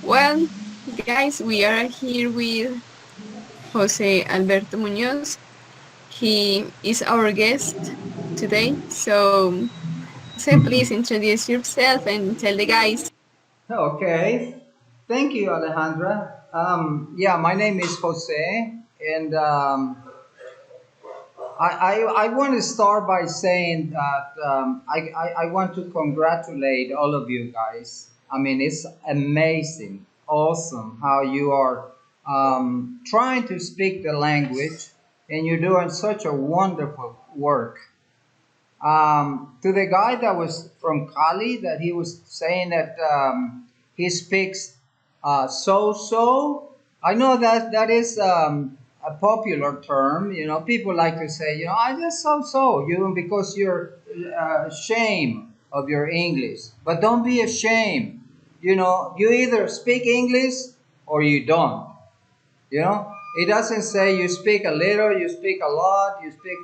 Well, guys, we are here with Jose Alberto Muñoz. He is our guest today. So, Jose, please introduce yourself and tell the guys. Okay, thank you, Alejandra. Yeah, my name is Jose, and I want to start by saying that I want to congratulate all of you guys. I mean, it's amazing, awesome how you are trying to speak the language, and you're doing such a wonderful work. To the guy that was from Cali, that he was saying that he speaks so. I know that that is a popular term. You know, people like to say, I just so. Because you're ashamed of your English, but don't be ashamed. You either speak English or you don't. It doesn't say you speak a little, you speak a lot, you speak.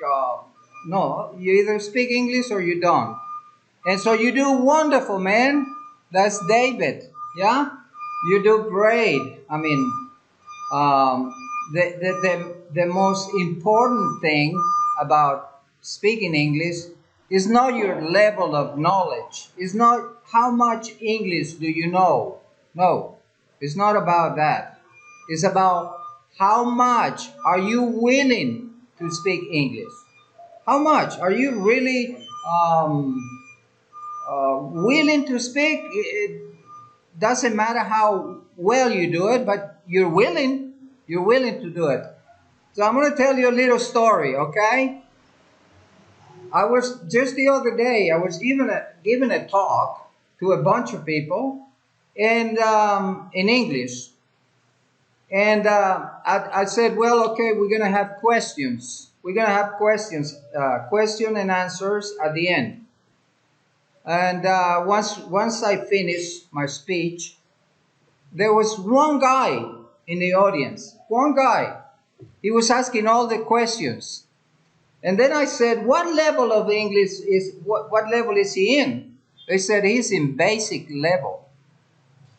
No, you either speak English or you don't. And so you do wonderful, man. That's David. Yeah, you do great. I mean, um, the most important thing about speaking English is not your level of knowledge. It's not how much English do you know. No, it's not about that. It's about how much are you willing to speak English. How much are you really willing to speak? It doesn't matter how well you do it, but you're willing. You're willing to do it. So I'm going to tell you a little story, okay? I was just the other day. I was giving a talk to a bunch of people, and in English. And I said, well, okay, we're going to have questions. We're going to have questions, question and answers at the end. And once I finished my speech, there was one guy in the audience. One guy. He was asking all the questions. And then I said, what level of English is, what level is he in? They said, he's in basic level.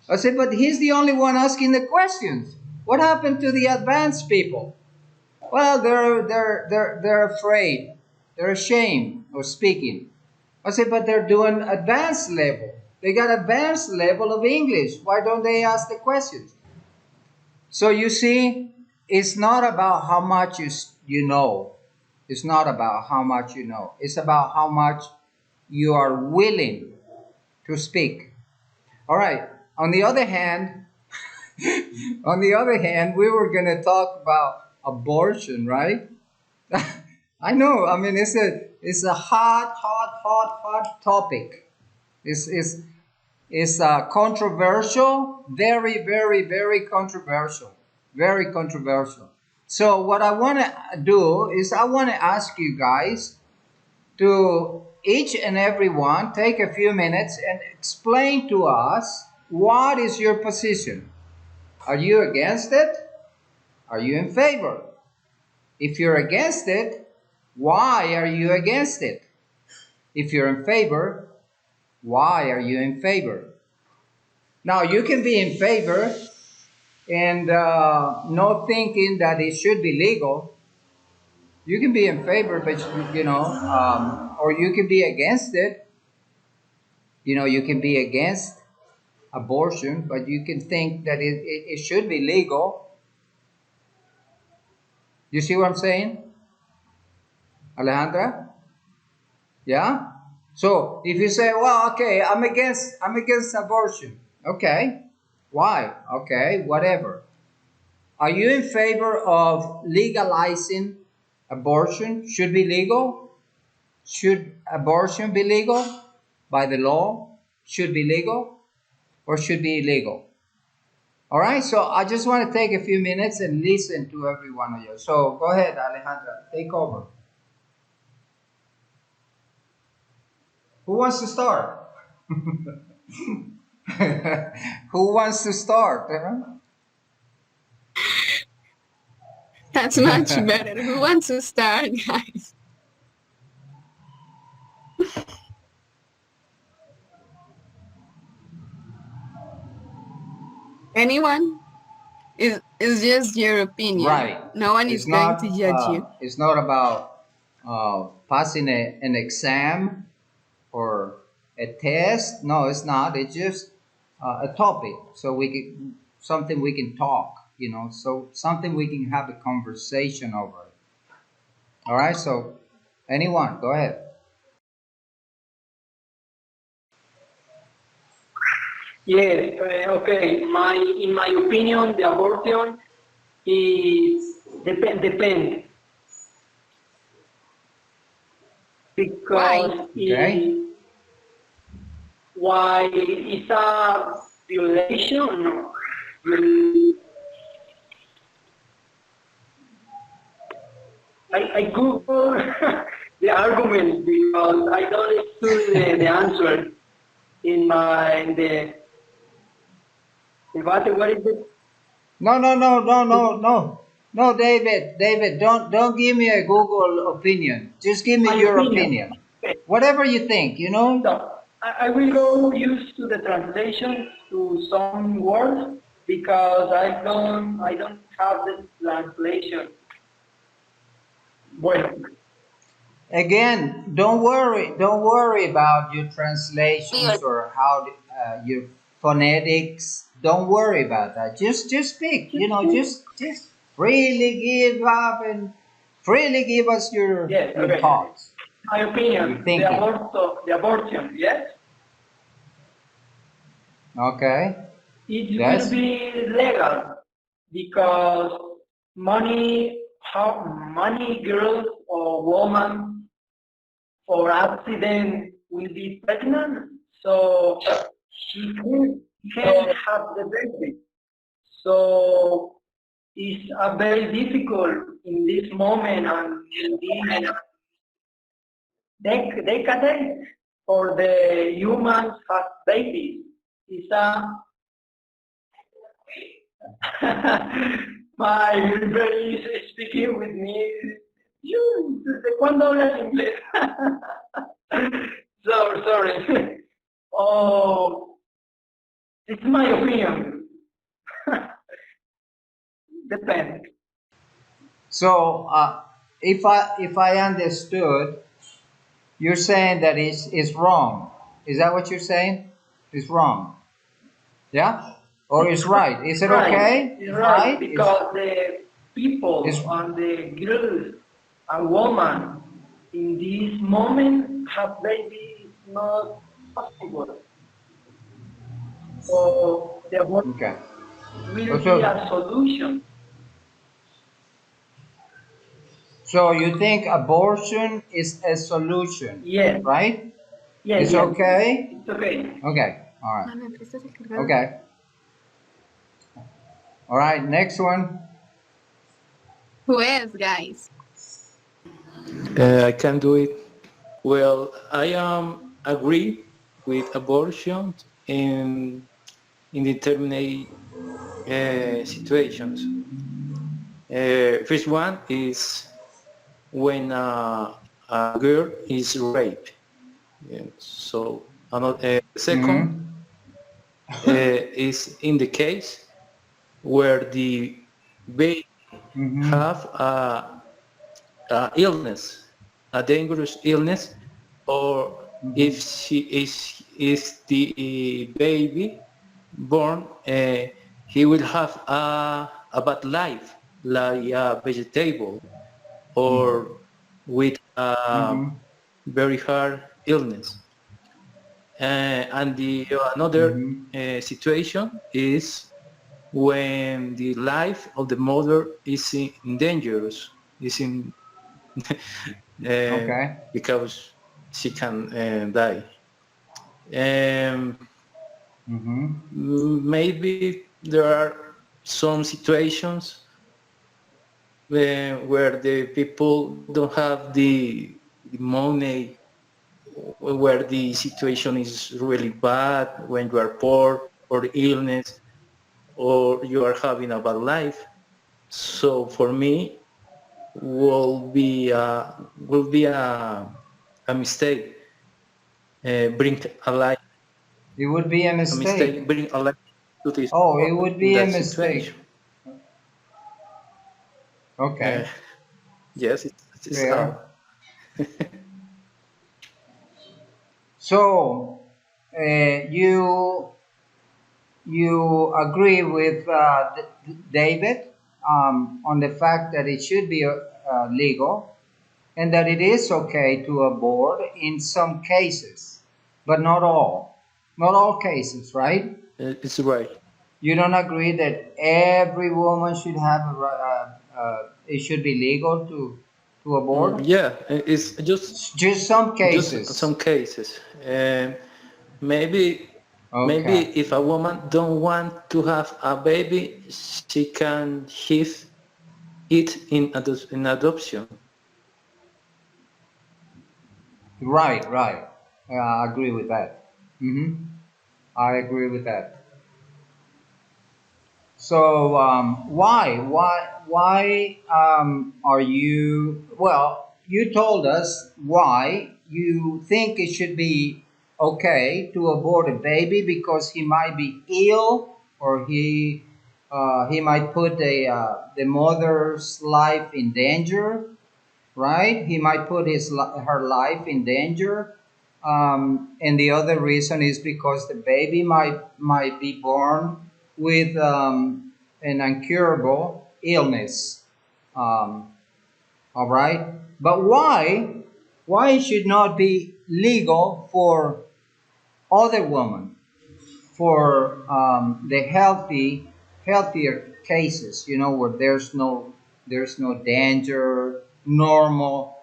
I said, but he's the only one asking the questions. What happened to the advanced people? Well, they're afraid. They're ashamed of speaking. I said, but they're doing advanced level. They got advanced level of English. Why don't they ask the questions? So you see, it's not about how much you know. It's not about how much you know. It's about how much you are willing to speak. All right. On the other hand, we were going to talk about abortion, right? I know. I mean, it's a hot topic. It's controversial, very controversial, very controversial. So what I want to do is I want to ask you guys to each and every one take a few minutes and explain to us what is your position. Are you against it? Are you in favor? If you're against it, why are you against it? If you're in favor, why are you in favor? Now, you can be in favor and not thinking that it should be legal. You can be in favor, but or you can be against it. You can be against abortion, but you can think that it should be legal. You see what I'm saying, Alejandra? Yeah. So if you say, well, okay, I'm against abortion. Okay. Why? Okay, whatever. Are you in favor of legalizing abortion? Should be legal? Should abortion be legal by the law? Should be legal or should be illegal? All right, so I just want to take a few minutes and listen to every one of you. So go ahead, Alejandra, take over. Who wants to start? Who wants to start? That's much better. Who wants to start, guys? anyone. It's just your opinion. Right. No one is going to judge you. It's not about passing an exam or a test. No, it's not. It's just a topic, so something we can talk. So something we can have a conversation over. All right. So, anyone, go ahead. Yes, okay. In my opinion, the abortion is depend because Okay. why it's a violation. No. I Google the argument because I don't understand the answer in the what is it? No, David, don't give me a Google opinion. Just give me My your opinion. opinion. Okay. Whatever you think, So I will go use to the translation to some words because I don't have the translation. Bueno, Again, don't worry about your translations or how your phonetics. Don't worry about that. Just speak. Just freely give up and freely give us your yes, your okay. thoughts. My opinion, Your thinking. the abortion, yes, Okay. it Yes. will be legal because how many girls or women for accident will be pregnant, so she can have the baby. So it's very difficult in this moment and in this decade for the humans have babies. It's my everybody is speaking with me. You, ¿desde cuándo hablas inglés? Sorry. Oh, it's my opinion. Depends. So if I understood, you're saying that it's wrong. Is that what you're saying? It's wrong. Yeah? Or it's right? Is it okay? It's right because the people and the girls and women in this moment have baby not possible. So the abortion Okay. will be a solution. So you think abortion is a solution? Yes. Right? Yes. It's okay? It's okay. Okay. All right. Okay. All right. Next one. Who else, guys? I can do it. Well, I agree with abortion in indeterminate situations. First one is when a girl is raped. Yeah, so another, second is in the case where the baby have a illness, a dangerous illness, or if she is the baby born, he will have a bad life, like a vegetable, or with a very hard illness. And the another situation is when the life of the mother is in dangerous, is in Okay. because she can die. Maybe there are some situations where the people don't have the money, where the situation is really bad, when you are poor or illness, or you are having a bad life. So for me, will be a mistake. Bring a life. It would be a A mistake. mistake. Bring a life. to this Oh, it would be a that mistake. situation. Okay. Yes, it's Fair. So, you agree with David on the fact that it should be legal and that it is okay to abort in some cases, but not all. Not all cases, right? it's right. You don't agree that every woman should have it should be legal to abort? Yeah, it's Just some just some cases. cases. Maybe Okay. if a woman don't want to have a baby, she can give it in adoption. Right, right. I agree with that. I agree with that. So why are you? Well, you told us why you think it should be okay to abort a baby because he might be ill or he might put the mother's life in danger, right? He might put her life in danger. And the other reason is because the baby might be born with an incurable illness. Um, all right, but why it should not be legal for other women, for the healthier cases, where there's no danger, normal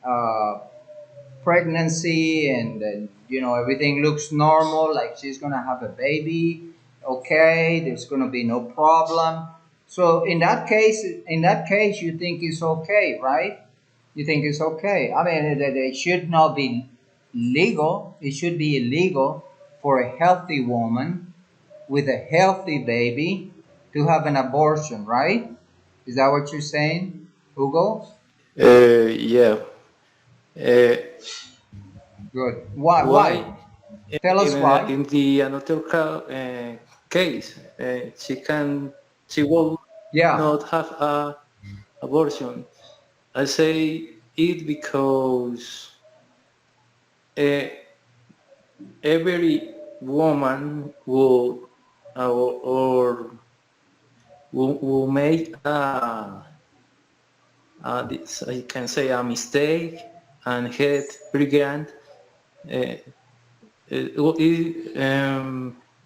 uh, pregnancy, and everything looks normal, like she's gonna have a baby. Okay, there's gonna be no problem. So in that case, you think it's okay, right? You think it's okay. I mean, it should not be legal. It should be illegal for a healthy woman with a healthy baby to have an abortion, right? Is that what you're saying, Hugo? Yeah. Uh, Good. Why? why Why? Tell us why. in the another case she will Yeah. not have a abortion? I say it because uh, every woman will or will make this, I can say, a mistake and get pregnant. Uh,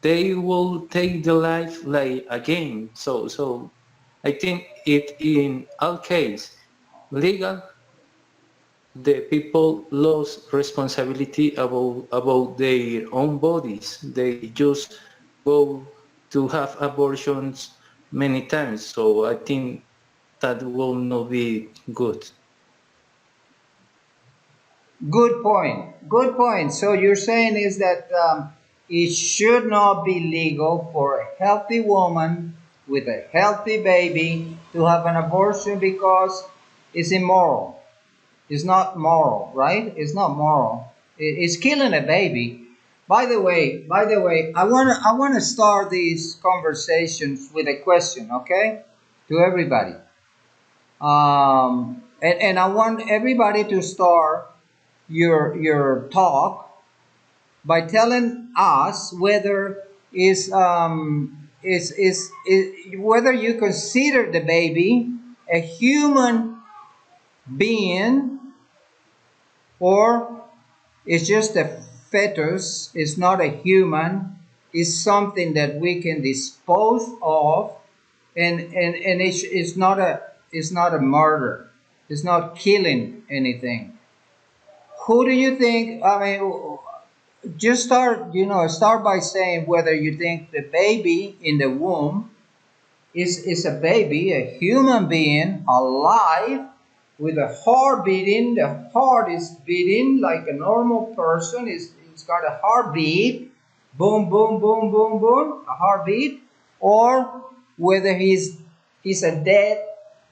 they will take the life like again. So I think it in all case legal, the people lose responsibility about their own bodies. They just go to have abortions many times. So I think that will not be good. Good point. Good point. So you're saying is that it should not be legal for a healthy woman with a healthy baby to have an abortion because it's immoral. It's not moral, right? It's not moral. It's killing a baby. By the way, I wanna start these conversations with a question, okay, to everybody. And I want everybody to start your talk by telling us whether is whether you consider the baby a human being or it's just a fetus. It's not a human. It's something that we can dispose of, and it's not a murder. It's not killing anything. Who do you think? I mean, just start by saying whether you think the baby in the womb is a baby, a human being, alive, with a heart beating. The heart is beating like a normal person. It's got a heartbeat, boom, boom, boom, boom, boom, a heartbeat, or whether he's a dead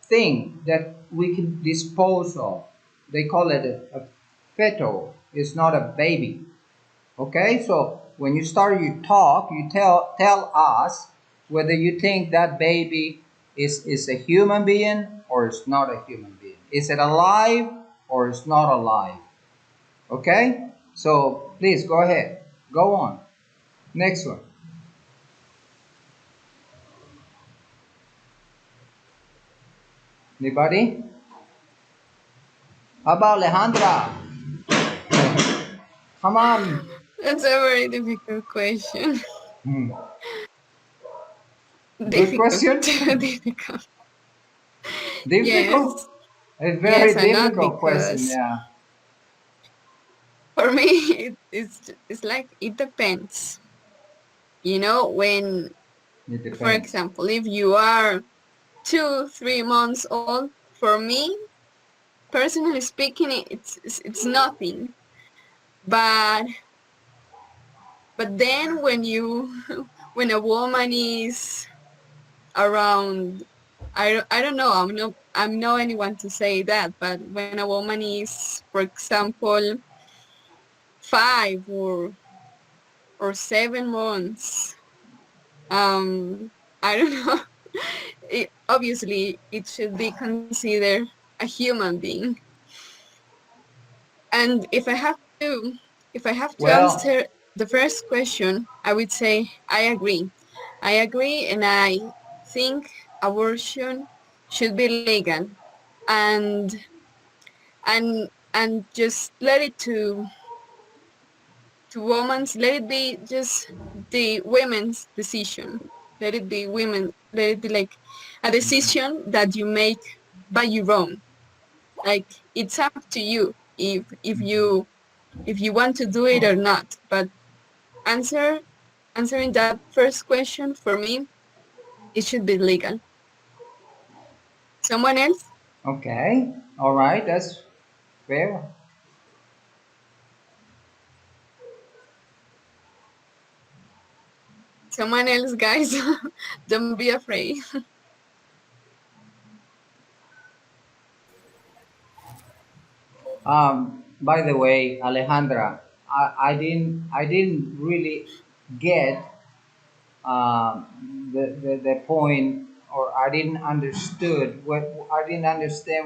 thing that we can dispose of. They call it a fetal. It's not a baby. Okay, so when you start your talk, you tell us whether you think that baby is a human being or it's not a human being. Is it alive or it's not alive? Okay? So please go ahead. Go on. Next one. Anybody? How about Alejandra? Come on. That's a very difficult question. Hmm. Good Difficult. question. Difficult. Difficult? Yes. A very Yes, I know, difficult question, because yeah. for me, it's like it depends. You know, when, It for depends. example, if you are 2, 3 months old, for me, personally speaking, it's nothing. But then when you when a woman is around, I don't know, I'm not anyone to say that, but when a woman is, for example, 5 or 7 months, I don't know. Obviously, it should be considered a human being. And if I have to Well, answer the first question, I would say I agree. I agree, and I think abortion should be legal, and and just let it to women's, let it be just the women's decision. Let it be like a decision that you make by your own. Like, it's up to you if you want to do it or not. But answer answering that first question, for me, it should be legal. Someone else? okay. All right, that's fair. Someone else, guys. Don't be afraid. By the way, Alejandra, I didn't really get the point, or I didn't understand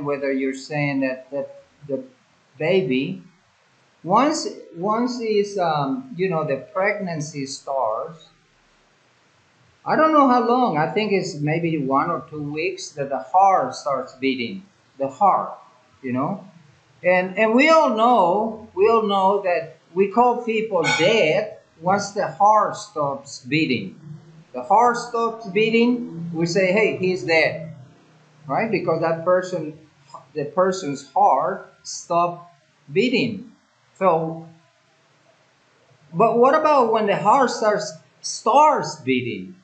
whether you're saying that the baby, once is the pregnancy starts. I don't know how long. I think it's maybe 1 or 2 weeks that the heart starts beating. The heart, you know, and we all know that we call people dead once the heart stops beating. The heart stops beating. We say, hey, he's dead, right? Because the person's heart stopped beating. So, but what about when the heart starts beating?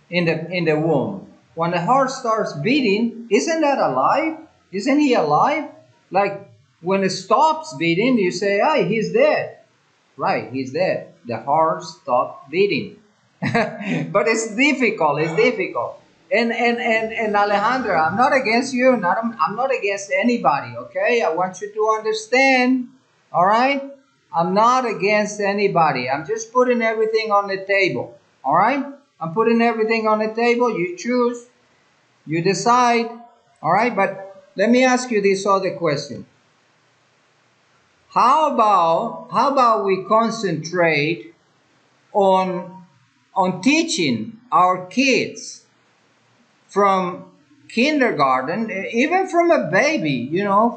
In the womb. When the heart starts beating, isn't that alive? Isn't he alive? Like when it stops beating, you say, "Hey, he's dead." Right, he's dead. The heart stopped beating. But it's difficult. It's difficult. And Alejandra, I'm not against you. I'm not against anybody. Okay, I want you to understand. All right, I'm not against anybody. I'm just putting everything on the table. All right, I'm putting everything on the table. You choose. You decide. All right, but let me ask you this other question. How about we concentrate on teaching our kids from kindergarten, even from a baby,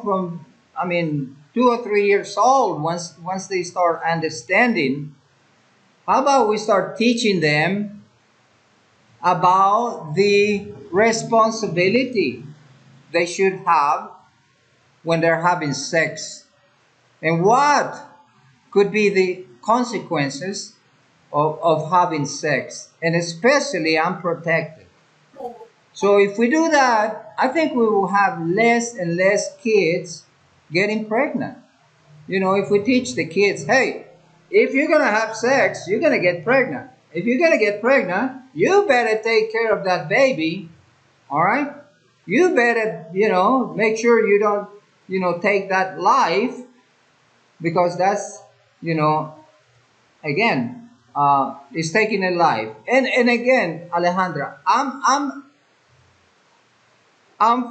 from, I mean, 2 or 3 years old, once they start understanding. How about we start teaching them about the responsibility they should have when they're having sex, and what could be the consequences of having sex, and especially unprotected. So if we do that, I think we will have less and less kids getting pregnant. If we teach the kids, hey, if you're going to have sex, you're going to get pregnant. If you're going to get pregnant, you better take care of that baby, all right? You better, make sure you don't, take that life, because that's, again, is taking a life. And again, Alejandra, I'm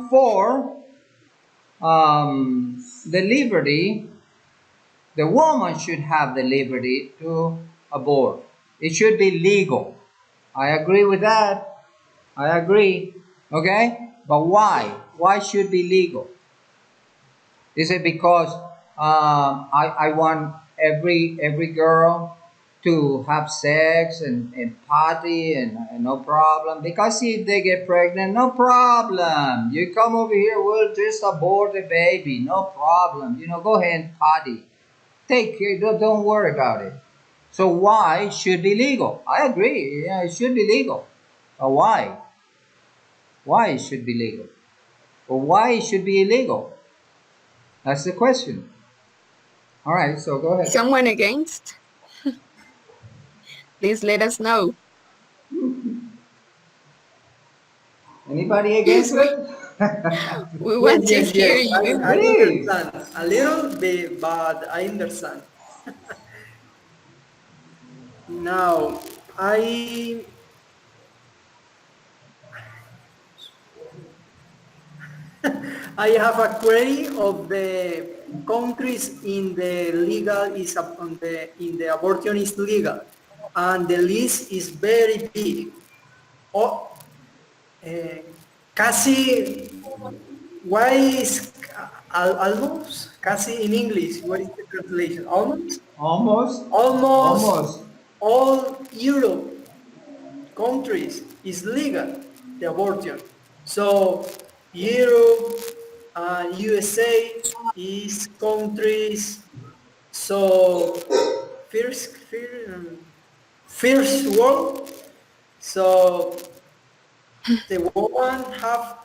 for the liberty. The woman should have the liberty to abort. It should be legal. I agree with that. I agree. Okay? But why? Why should it be legal? Is it because I want every girl to have sex and party and no problem? Because if they get pregnant, no problem. You come over here, we'll just abort the baby. No problem. You know, go ahead and party. Take care. Don't worry about it. So why should be legal? I agree. Yeah, it should be legal. But why? Why it should be legal? Or why it should be illegal? That's the question. All right, so go ahead. Someone against? Please let us know. Anybody against it? We want to hear you. I understand a little bit, but I understand. Now, I have a query of the countries in the legal is on the in the abortion is legal, and the list is very big. Oh, casi, why is almost? Casi in English, what is the translation? Almost? Almost. Almost Almost. all Europe countries is legal, the abortion. So Europe and USA is countries. So first world. So the woman have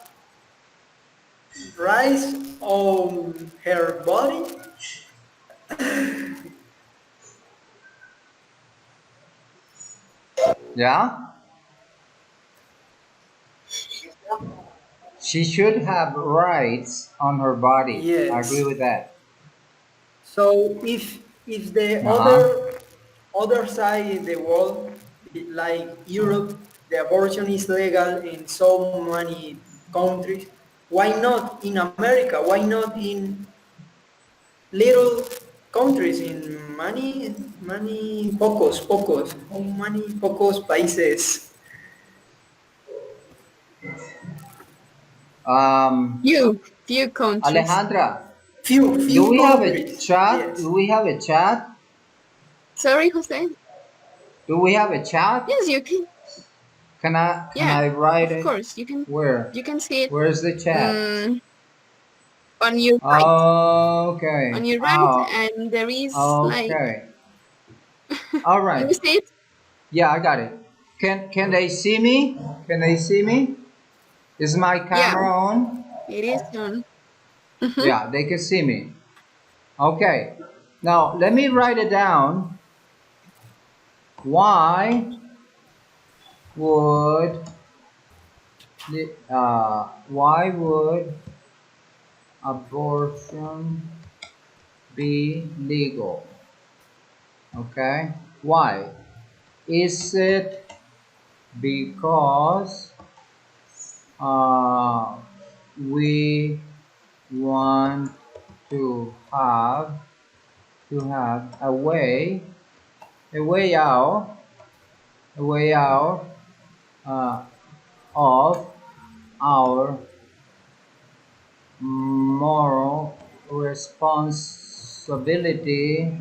rights on her body. Yeah. She should have rights on her body. Yes. I agree with that. So if the other side in the world, like Europe, the abortion is legal in so many countries, why not in America? Why not in little countries in many pocos países? Few countries. Alejandra, Few do we have a countries. chat? Yes. Do we have a chat? Sorry, Jose? Do we have a chat? Yes, you can. Can I write it? Of course, you can. Where? You can see it. Where's the chat? On your right. Okay. On your right, and there is okay. All Can you right. see it? Yeah, I got it. Can they see me? Can they see me? Is my camera on? It is on. Yeah, they can see me. Okay. Now let me write it down. Why would abortion be legal? Okay. Why? Is it because we want to have a way out of our moral responsibility,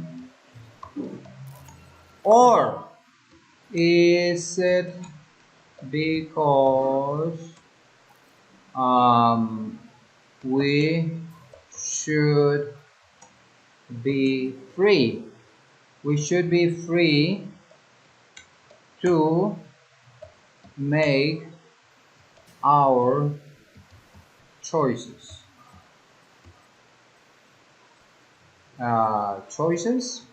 or is it because we should be free? We should be free to make our choices. Choices?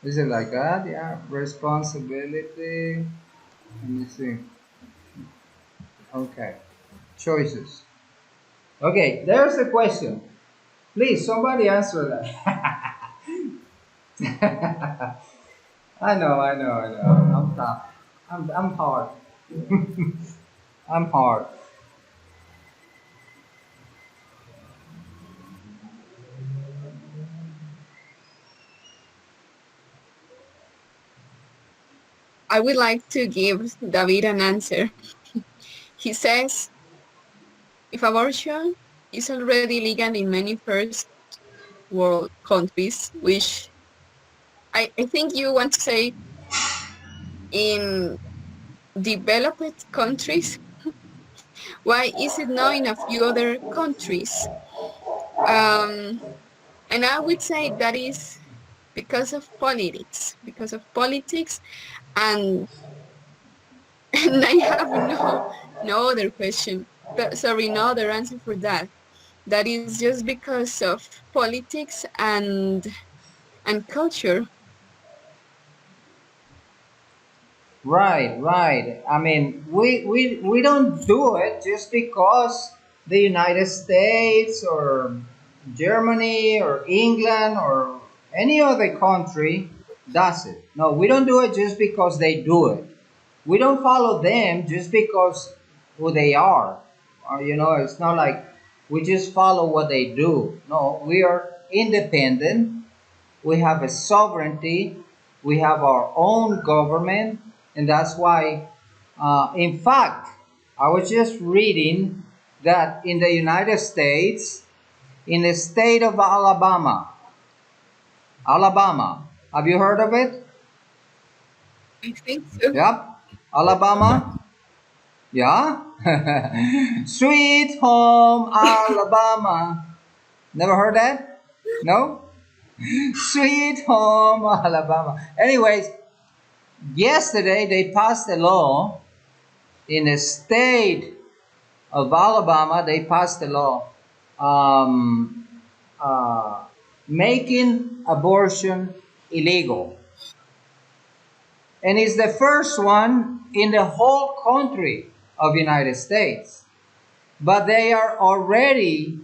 Is it like that? Yeah. Responsibility. Let me see. Okay. Choices. Okay, there's the question. Please, somebody answer that. I know. I'm tough. I'm hard. I'm hard. I would like to give David an answer. He says, if abortion is already legal in many first world countries, which I think you want to say in developed countries, why is it not in a few other countries? Um, and I would say that is because of politics, and, and I have no other question. But, sorry, no other answer for that. That is just because of politics and culture. Right. I mean, we don't do it just because the United States or Germany or England or any other country does it. No, we don't do it just because they do it. We don't follow them just because who they are. It's not like we just follow what they do. No, we are independent. We have a sovereignty. We have our own government, and that's why, in fact, I was just reading that in the United States, in the state of Alabama, have you heard of it? I think so. Yep, Alabama. Yeah, Sweet Home Alabama. Never heard that? No? Sweet Home Alabama. Anyways, yesterday they passed a law in the state of Alabama. They passed a law um, uh, making abortion illegal, and it's the first one in the whole country of United States. But they are already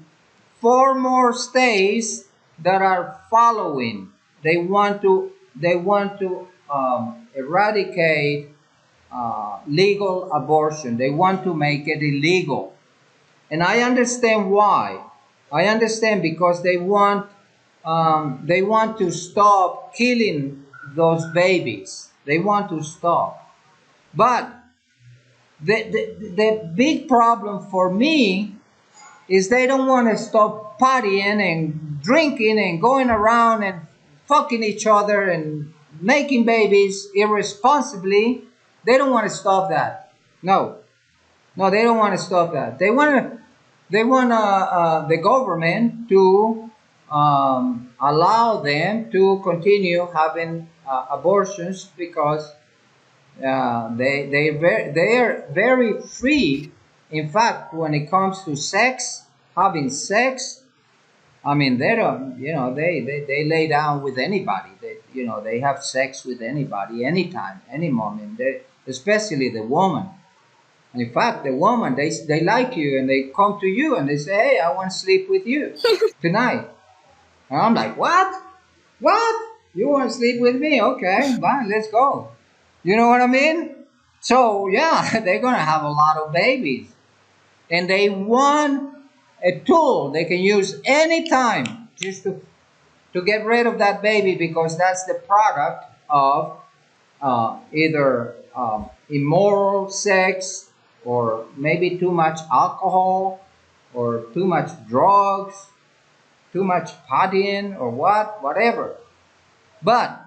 4 more states that are following. They want to eradicate legal abortion. They want to make it illegal, and I understand why. I understand because they want to stop killing those babies. They want to stop, but the big problem for me is they don't want to stop partying and drinking and going around and fucking each other and making babies irresponsibly. They don't want to stop that. No, they don't want to stop that. They want the government to allow them to continue having abortions because they are very free. In fact, when it comes to sex, having sex, I mean, they don't, they lay down with anybody. They have sex with anybody, anytime, any moment. Especially the woman. And in fact, the woman, they like you and they come to you and they say, "Hey, I want to sleep with you tonight." And I'm like, "What? What? You want to sleep with me? Okay, fine, let's go." You know what I mean? So yeah, they're gonna have a lot of babies, and they want a tool they can use anytime just to get rid of that baby because that's the product of either immoral sex or maybe too much alcohol or too much drugs, too much partying or whatever. But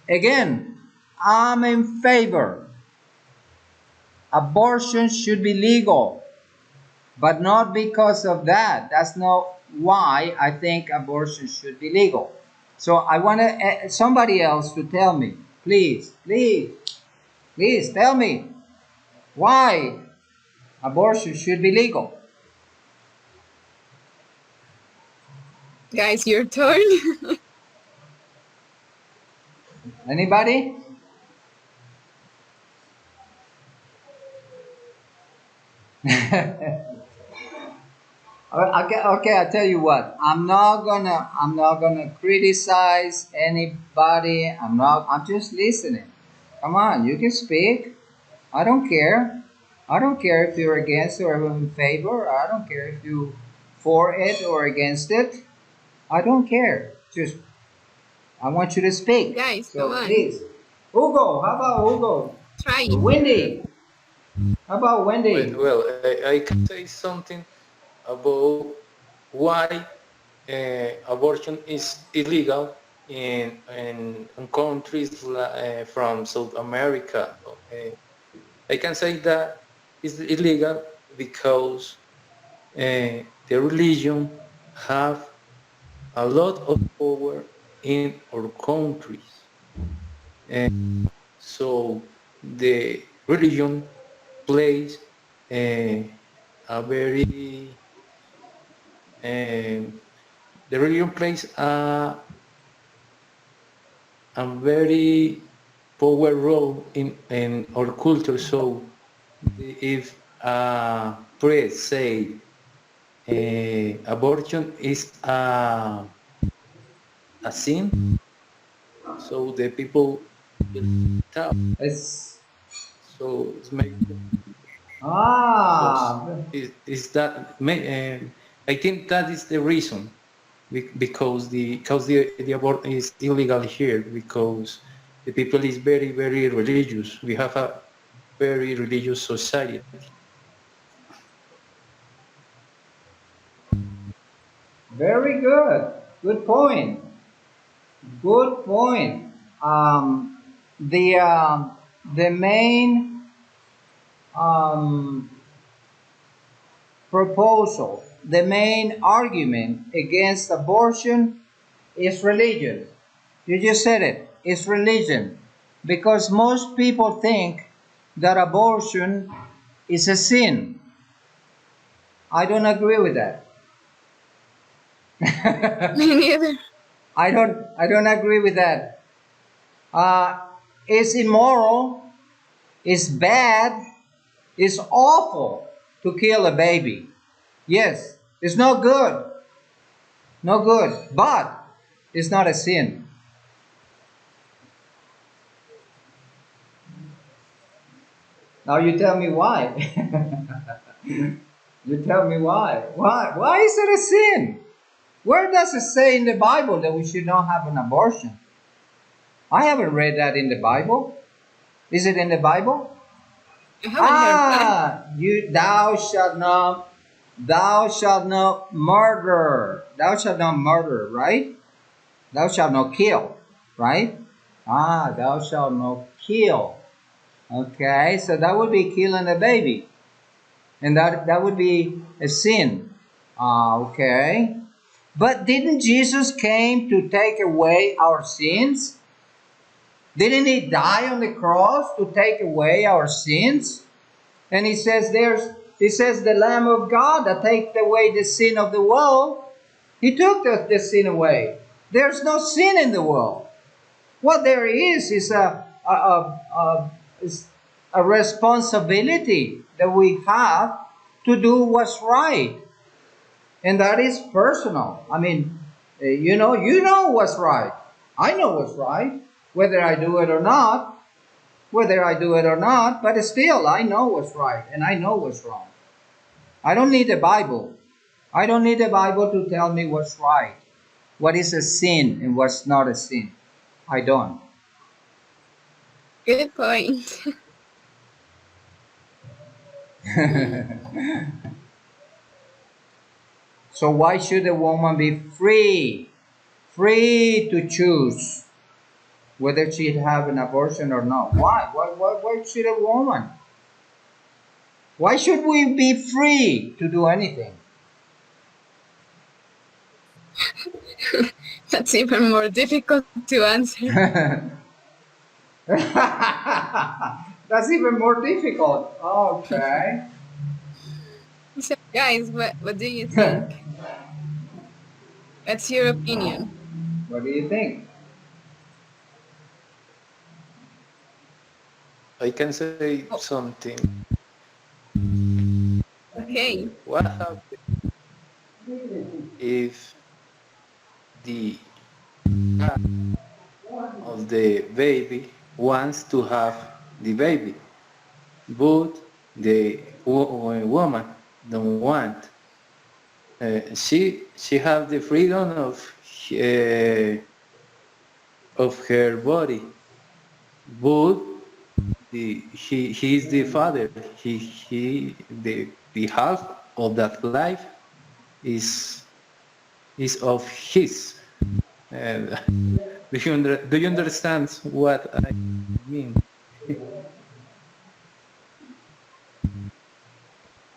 again, I'm in favor. Abortion should be legal, but not because of that. That's not why I think abortion should be legal. So I want somebody else to tell me, please tell me why abortion should be legal. Guys, your turn. Anybody? Okay, I tell you what. I'm not gonna criticize anybody. I'm just listening. Come on, you can speak. I don't care. I don't care if you're against or in favor. I don't care if you for it or against it. I don't care. Just I want you to speak. Guys, come So on. please, Hugo. How about Hugo? Try. Wendy. How about Wendy? Well, I can say something about why abortion is illegal in countries from South America. I can say that it's illegal because the religion have a lot of power in our countries. And so the religion plays a very the religion plays a very power role in our culture. So if a priest say abortion is a sin, so the people will stop. It's So it's make ah. is that I think that is the reason because the abort is illegal here because the people is very religious. We have a very religious society. Very good. Good point. Good point. The the main proposal, the main argument against abortion is religion. You just said it. It's religion, because most people think that abortion is a sin. I don't agree with that. Me neither. I don't agree with that. It's immoral, it's bad, it's awful to kill a baby. Yes, it's not good. No good. But it's not a sin. Now you tell me why. You tell me why. Why is it a sin? Where does it say in the Bible that we should not have an abortion? I haven't read that in the Bible. Is it in the Bible? I haven't heard that. Thou shalt not murder. Thou shalt not murder, right? Thou shalt not kill, right? Thou shalt not kill. Okay, so that would be killing a baby. And that would be a sin. Okay. But didn't Jesus came to take away our sins? Didn't he die on the cross to take away our sins? And he says the Lamb of God that takes away the sin of the world. He took the sin away. There's no sin in the world. What there is a responsibility that we have to do what's right. And that is personal. I mean, you know what's right. I know what's right, whether I do it or not. But still, I know what's right and I know what's wrong. I don't need a Bible. I don't need a Bible to tell me what's right, what is a sin and what's not a sin. I don't. Good point. So why should a woman be free to choose whether she'd have an abortion or not? Why should a woman? Why should we be free to do anything? That's even more difficult to answer. That's even more difficult. Okay. So, guys, what do you think? What's your opinion? What do you think? I can say something. Okay. What happened if the dad of the baby wants to have the baby, but the woman don't want. She have the freedom of her body, but he is the father. The half of that life is of his. Do you understand what I mean?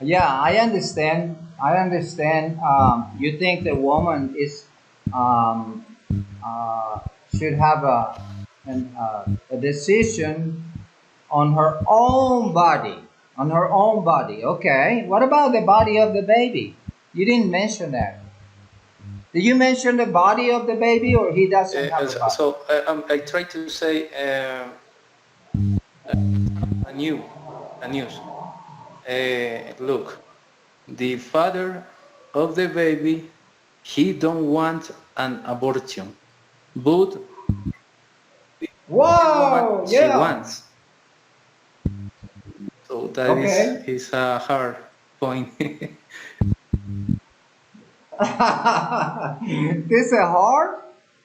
Yeah, I understand. I understand. You think the woman is um, should have a decision on her own body, on her own body. Okay. What about the body of the baby? You didn't mention that. Did you mention the body of the baby, or he doesn't have a body? So I try to say a news. Look, the father of the baby, he don't want an abortion, but the woman, Whoa! she Yeah. wants. So that Okay. is a hard point. This is hard?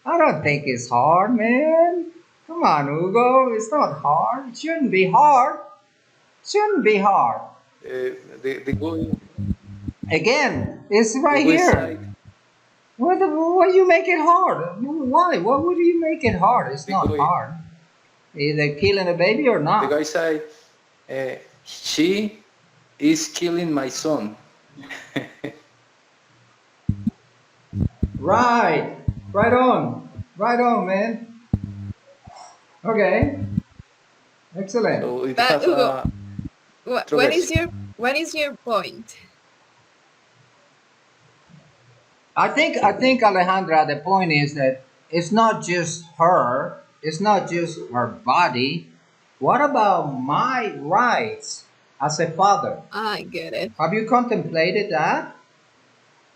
I don't think it's hard, man. Come on, Hugo. It's not hard. It shouldn't be hard. Shouldn't be hard. The boy, Again, it's the right boy here. side, Why you make it hard? Why? Why would you make it hard? It's the not boy, hard. Either killing a baby or the not. guy side, she is killing my son. Right. Right on. Right on, man. Okay. Excellent. So it But has Hugo, a what controversy. is your point? I think Alejandra, the point is that it's not just her, it's not just her body. What about my rights as a father? I get it. Have you contemplated that?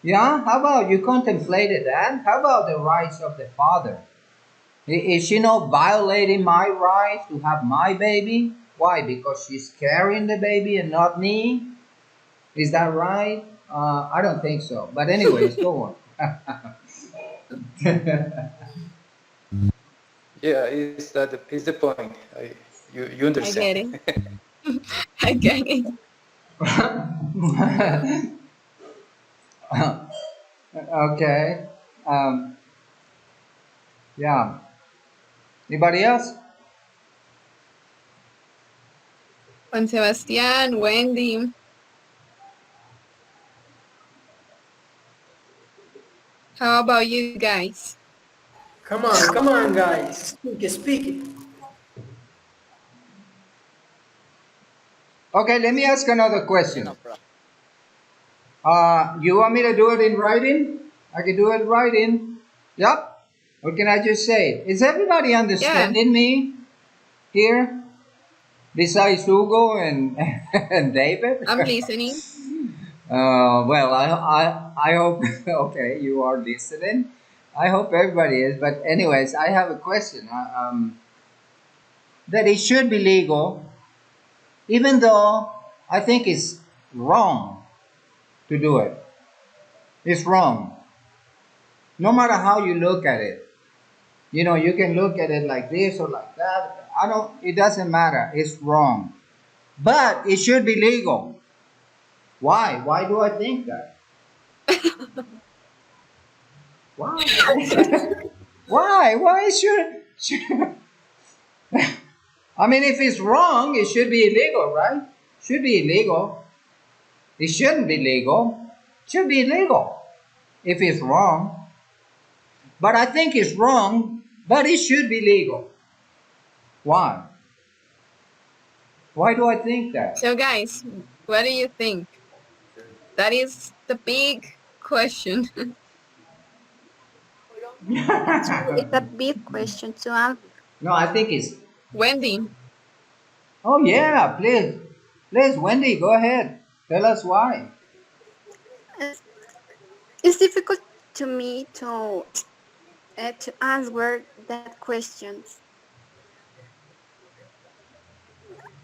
Yeah, how about you contemplated that? How about the rights of the father? Is she not violating my right to have my baby? Why? Because she's carrying the baby and not me? Is that right? I don't think so. But anyways, go on. Yeah, is the point? You I get understand? it. I get it. Okay. Yeah. Anybody else? Juan Sebastián, Wendy. How about you guys? Come on, guys. Speak it. Okay, let me ask another question. You want me to do it in writing? I can do it in writing. Yep. Or can I just say it? Is everybody understanding me here? Besides Hugo and, and David? I'm listening. Well, I hope, okay, you are listening. I hope everybody is. But anyways, I have a question. That it should be legal, even though I think it's wrong to do it. It's wrong. No matter how you look at it. You know, you can look at it like this or like that. It doesn't matter. It's wrong. But it should be legal. Why? Why do I think that? Why? Why? Why should I mean, if it's wrong, it should be illegal, right? Should be illegal. It shouldn't be legal. It should be illegal if it's wrong. But I think it's wrong, but it should be legal. Why? Why do I think that? So guys, what do you think? That is the big question. It's a big question to answer. No, I think it's. Wendy, Oh, yeah, please. Please, Wendy, go ahead. Tell us why. It's it's difficult to me to answer that questions.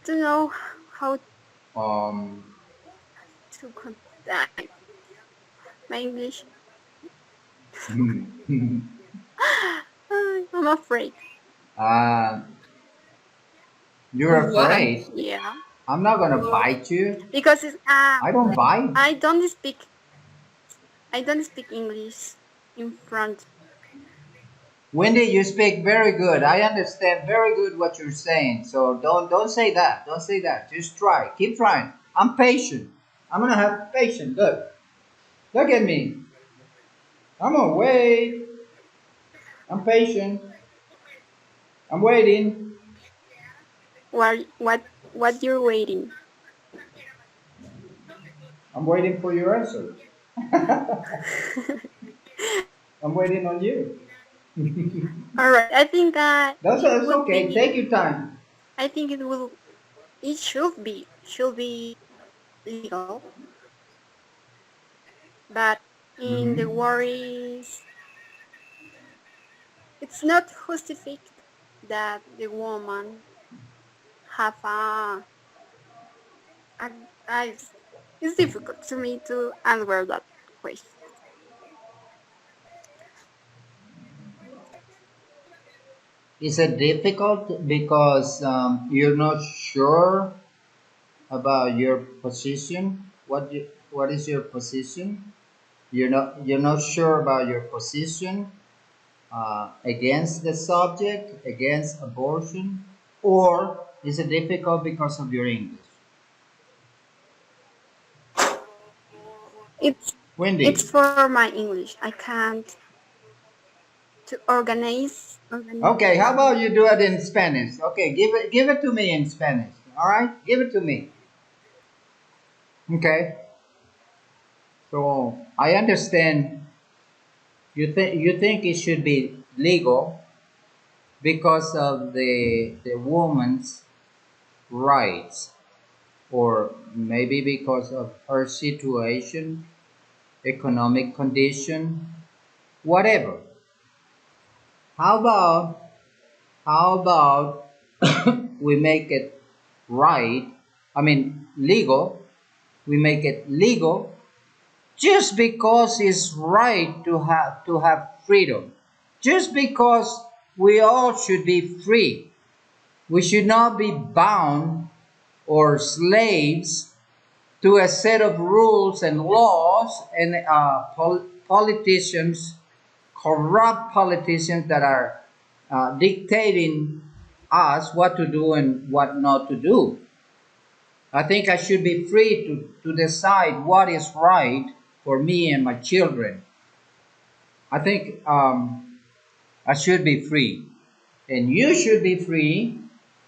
To know how to contact my English. I'm afraid. You're Why? afraid? Yeah. I'm not gonna bite you. Because it's, I don't bite. I don't speak English in front. Wendy, you speak very good. I understand very good what you're saying. So don't say that. Don't say that. Just try. Keep trying. I'm patient. I'm gonna have patience. Look at me. I'm gonna wait. I'm patient. I'm waiting. What you're waiting? I'm waiting for your answer. I'm waiting on you. All right. I think That's okay. Take your time. I think it should be legal, but in the worries, it's not justified that the woman have a, it's difficult to me to answer that question. Is it difficult because you're not sure about your position? What is your position? You're not sure about your position against the subject, against abortion, or is it difficult because of your English? It's Wendy. for my English. I can't to organize. Okay, how about you do it in Spanish? Okay, give it to me in Spanish. All right, give it to me. Okay. So I understand you think it should be legal because of the woman's rights, or maybe because of her situation, economic condition, whatever. How about we make it right? I mean legal. We make it legal just because it's right to have freedom. Just because we all should be free. We should not be bound or slaves to a set of rules and laws and politicians, corrupt politicians that are dictating us what to do and what not to do. I think I should be free to decide what is right for me and my children. I think I should be free. And you should be free.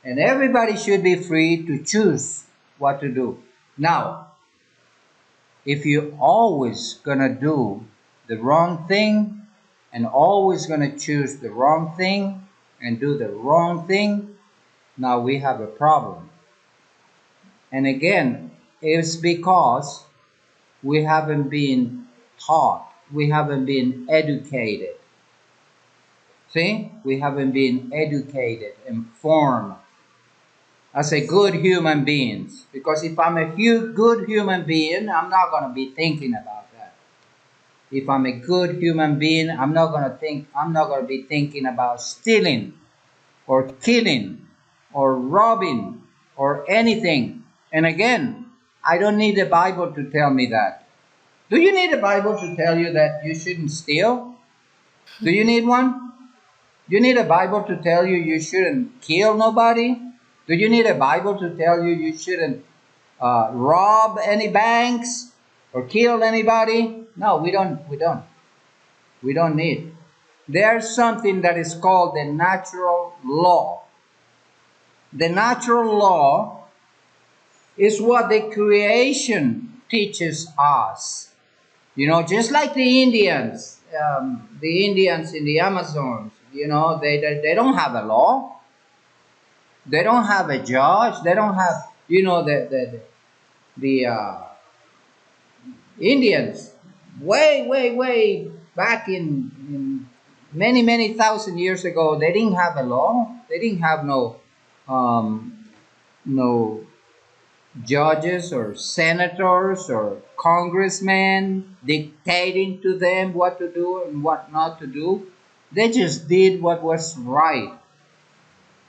And everybody should be free to choose what to do. Now, if you're always going to do the wrong thing and always going to choose the wrong thing and do the wrong thing, now we have a problem. And again, it's because we haven't been taught, we haven't been educated. See, we haven't been educated, informed as a good human beings. Because if I'm a good human being, I'm not going to be thinking about that. If I'm a good human being, I'm not going to be thinking about stealing or killing or robbing or anything. And again, I don't need the Bible to tell me that. Do you need a Bible to tell you that you shouldn't steal? Do you need one? Do you need a Bible to tell you you shouldn't kill nobody? Do you need a Bible to tell you you shouldn't rob any banks or kill anybody? No, we don't. We don't need. There's something that is called the natural law. The natural law is what the creation teaches us. You know, just like the Indians in the Amazons, you know, they don't have a law. They don't have a judge. They don't have, you know, the Indians. way back in many thousand years ago, they didn't have a law. They didn't have no judges or senators or congressmen dictating to them what to do and what not to do. They just did what was right.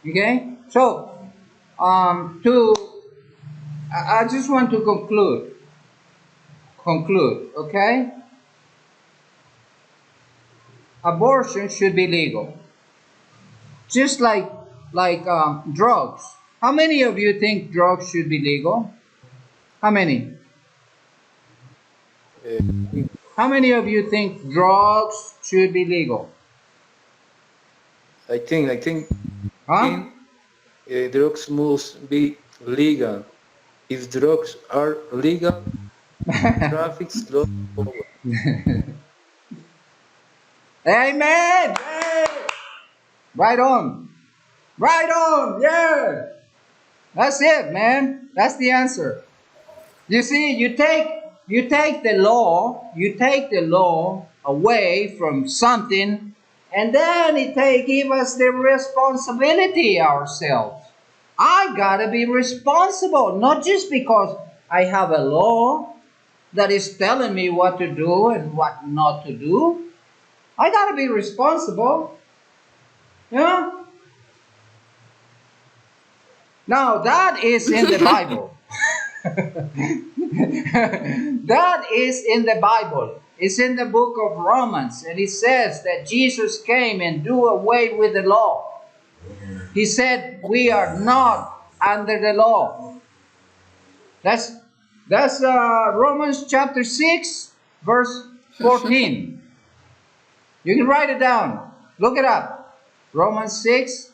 Okay? So, I just want to conclude, okay? Abortion should be legal. Just like drugs. How many of you think drugs should be legal? How many? How many of you think drugs should be legal? I think Huh? drugs must be legal. If drugs are legal, traffic slows forward. Amen! Yay! Right on! Right on! Yeah! That's it, man. That's the answer. You see, you take the law away from something, and then give us the responsibility ourselves. I gotta be responsible, not just because I have a law that is telling me what to do and what not to do. I gotta be responsible. Yeah? Now that is in the Bible. That is in the Bible. It's in the book of Romans, and it says that Jesus came and do away with the law. He said we are not under the law. That's Romans chapter 6, verse 14. You can write it down. Look it up. Romans 6,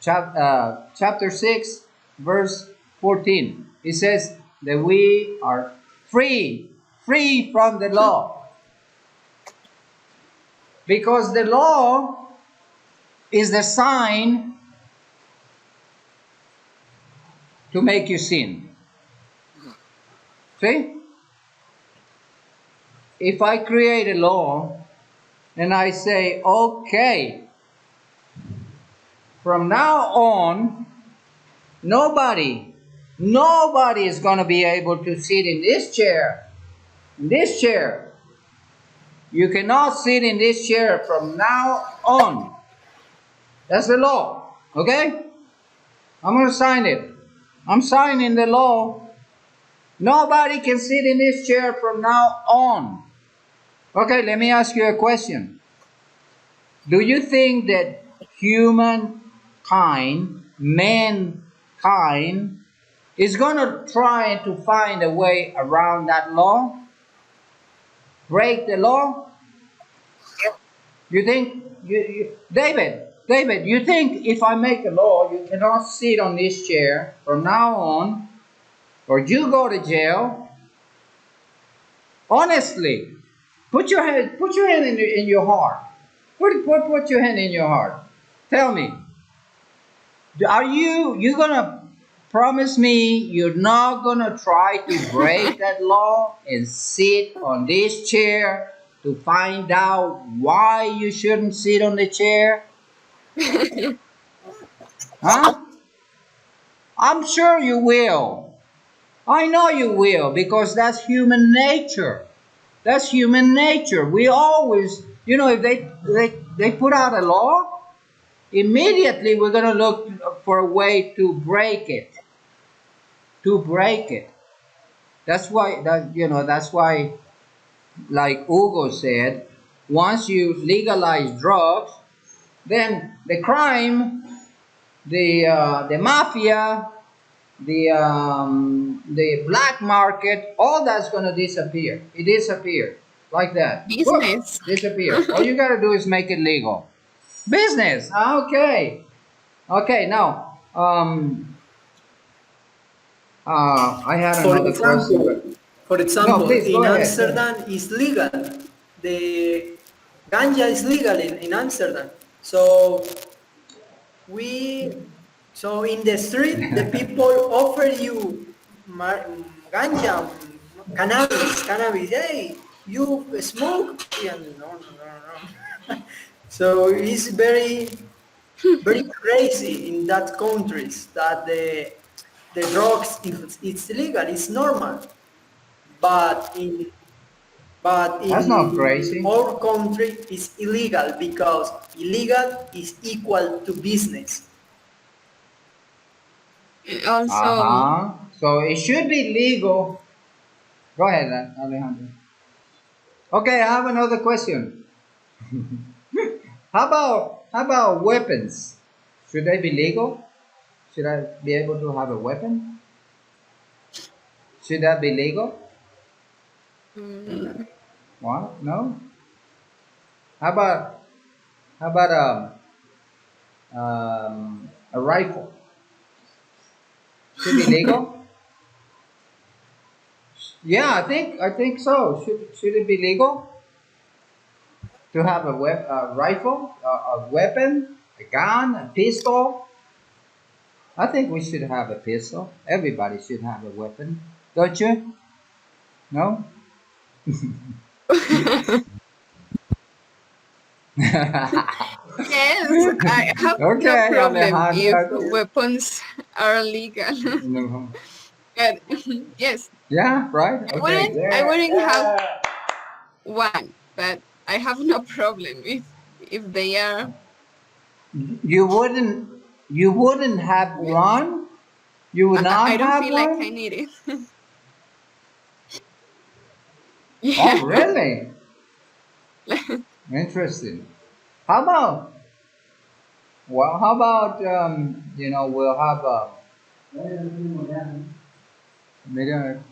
chapter 6, verse 14. It says that we are free from the law. Because the law is the sign to make you sin. See? If I create a law and I say, okay, from now on, nobody is going to be able to sit in this chair. You cannot sit in this chair from now on. That's the law. Okay? I'm going to sign it. I'm signing the law. Nobody can sit in this chair from now on. Okay, let me ask you a question. Do you think that mankind, is going to try to find a way around that law? Break the law? You think, David, you think if I make a law, you cannot sit on this chair from now on, or you go to jail? Honestly, put your hand in your heart. Put your hand in your heart. Tell me, are you gonna promise me you're not gonna try to break that law and sit on this chair to find out why you shouldn't sit on the chair? Huh? I'm sure you will. I know you will, because that's human nature. That's human nature. We always, if they put out a law, immediately we're going to look for a way to break it. That's why, like Hugo said, once you legalize drugs, then the crime, the mafia, the black market, all that's going to disappear. It disappears like that. Business. Disappears. All you got to do is make it legal. Business. Okay. Now, I had another question. For example, No, please, in go ahead. Amsterdam is legal. The ganja is legal in Amsterdam. So in the street, the people offer you ganja, cannabis. Hey, you smoke? Yeah, no. So it's very crazy in that countries that the drugs, if it's legal, it's normal. But That's not in crazy. our country, it's illegal because illegal is equal to business. Also, Uh-huh. So it should be legal. Go ahead, Alejandro. Okay, I have another question. How about weapons? Should they be legal? Should I be able to have a weapon? Should that be legal? mm, What? No? How about a rifle? Should be legal? Yeah, I think so. Should it be legal to have a rifle, a weapon, a gun, a pistol? I think we should have a pistol. Everybody should have a weapon, don't you? No? yes, I have no Okay, problem if Alejandra. weapons are legal. No. But yes, Yeah, right. I Okay, wouldn't I there. wouldn't have Yeah. one, but I have no problem if they are. You wouldn't. You wouldn't have one. You would I not don't have feel like I one. need it. Oh, Yeah. really? Interesting. How about? Well, how about we'll have a.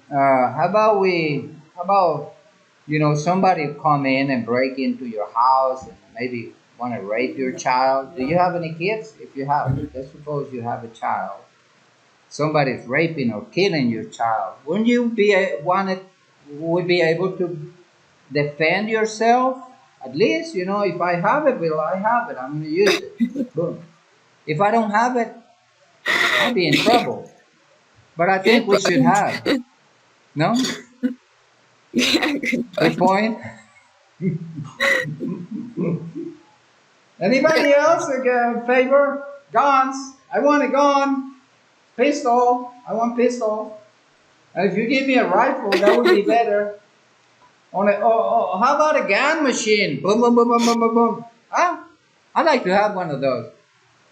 How about we? How about somebody come in and break into your house and maybe want to rape your child? Do you have any kids? If you have, let's suppose you have a child. Somebody's raping or killing your child. Wouldn't you would be able to defend yourself? At least, if I have it, well, I have it. I'm going to use it. Boom. If I don't have it, I'll be in trouble. But I think Good we should point. have. No? Yeah, good Good point. point. Anybody else in favor? Guns. I want a gun. Pistol. I want pistol. And if you give me a rifle, that would be better. How about a gun machine? Boom, boom, boom, boom, boom, boom, boom. Ah, I'd like to have one of those.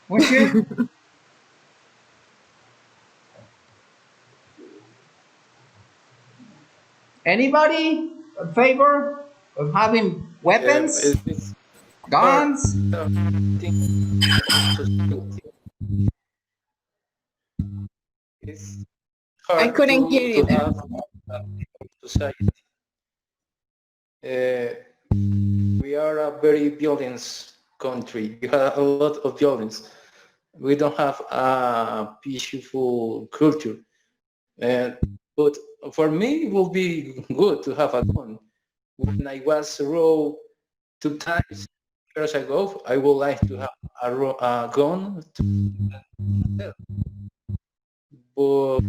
Wouldn't you? Anybody in favor of having Yeah, weapons, it's hard. guns? I think society it's I hard couldn't hear to you there. have a society. Uh, we are a very violent country. We have a lot of violence. We don't have a peaceful culture. But for me, it would be good to have a gun. When I was raw 2 years ago, I would like to have a gun. But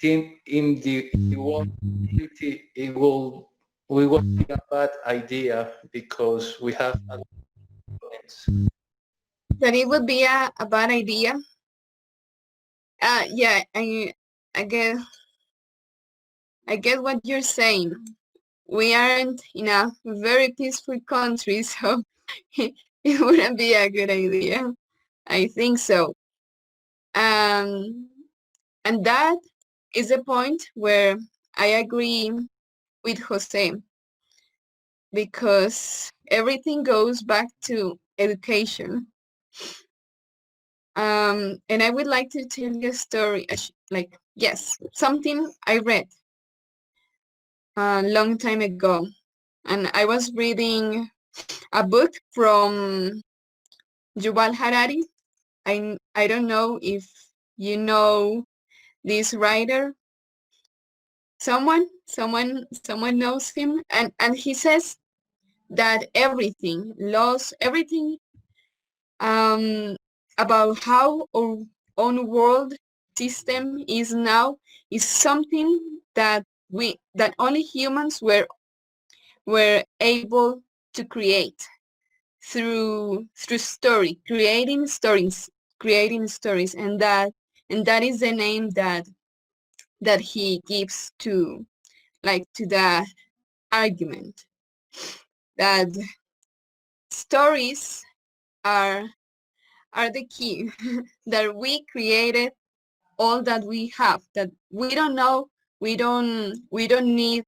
think in the world community, we will be a bad idea because we have a lot of violence. That it would be a bad idea. Yeah, I get what you're saying. We aren't in a very peaceful country, so it wouldn't be a good idea. I think so. Um, and that is the point where I agree with Jose, because everything goes back to education. And I would like to tell you a story, like, yes, something I read a long time ago. And I was reading a book from Yuval Harari. I don't know if you know this writer. Someone knows him, and he says that everything um about how our own world system is now is something that only humans were able to create through story, creating stories, and that is the name that he gives to that argument, that stories are the key, that we created all that we have, that we don't know, we don't need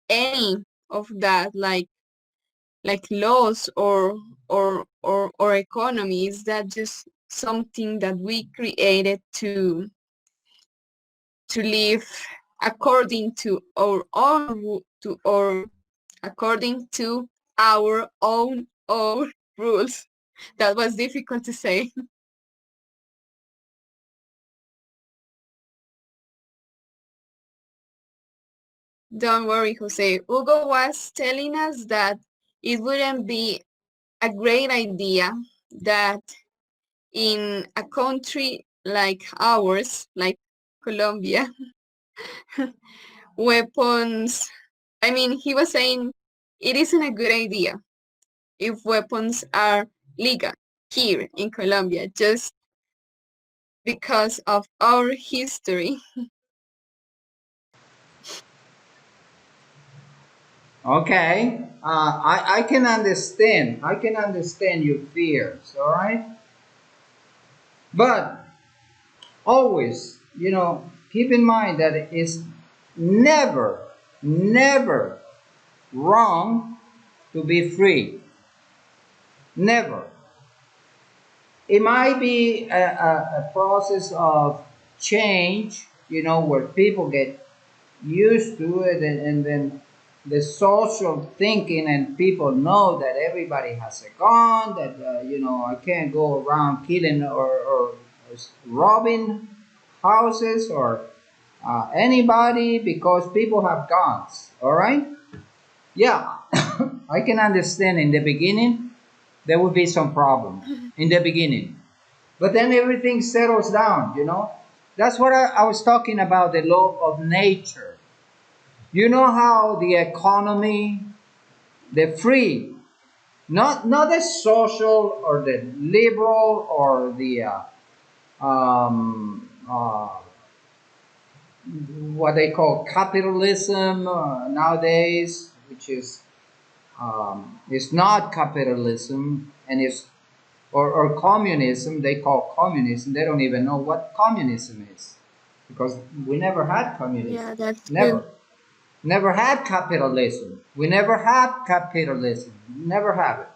any of that, like laws or economy. Is that just something that we created to live according to our own according to our own rules? That was difficult to say. Don't worry, Jose. Hugo was telling us that it wouldn't be a great idea that in a country like ours, like Colombia, weapons, I mean, he was saying it isn't a good idea if weapons are legal here in Colombia, just because of our history. Okay, I can understand. I can understand your fears. All right, but always, keep in mind that it's never, never wrong to be free. Never. It might be a process of change, where people get used to it, and then the social thinking, and people know that everybody has a gun, that I can't go around killing or robbing houses or anybody because people have guns. All right, yeah. I can understand in the beginning there will be some problem in the beginning, but then everything settles down. That's what I was talking about, the law of nature. You know how the economy, the free, not the social or the liberal or the what they call capitalism nowadays, which is it's not capitalism, and it's or communism. They call communism. They don't even know what communism is, because we never had communism. Yeah, that's Never. true. Never had capitalism. We never had capitalism. Never have it.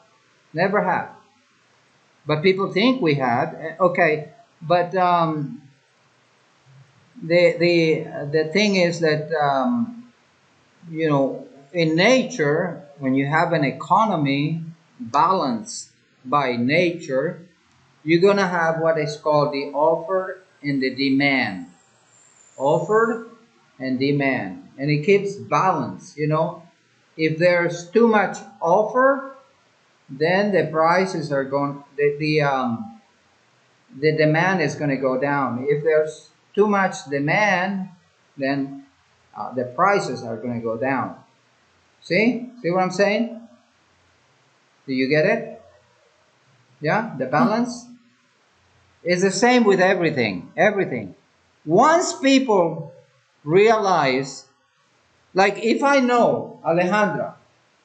Never have. But people think we had. Okay, but the thing is that in nature, when you have an economy balanced by nature, you're gonna have what is called the offer and the demand. Offered and demand, and it keeps balance. If there's too much offer, then the prices are going, the demand is going to go down. If there's too much demand, then the prices are going to go down. See what I'm saying? Do you get it? Yeah, the balance is the same with everything. Once people realize, like, if I know, Alejandra,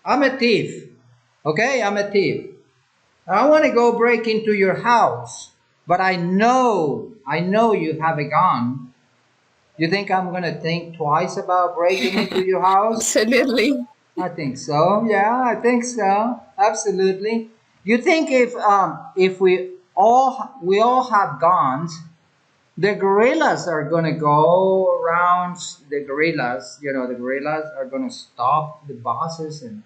I'm a thief, okay? I'm a thief. I want to go break into your house, but I know you have a gun. You think I'm going to think twice about breaking into your house? Absolutely. I think so. Yeah, I think so. Absolutely. You think if we all have guns, the guerrillas are going to go around, the guerrillas are going to stop the bosses and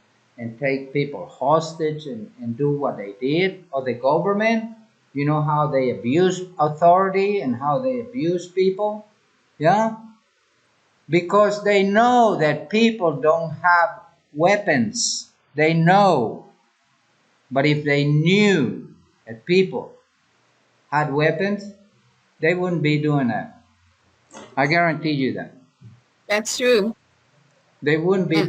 take people hostage and do what they did, or the government, how they abuse authority and how they abuse people. Yeah, because they know that people don't have weapons. They know. But if they knew that people had weapons, they wouldn't be doing that. I guarantee you that. That's true. They wouldn't be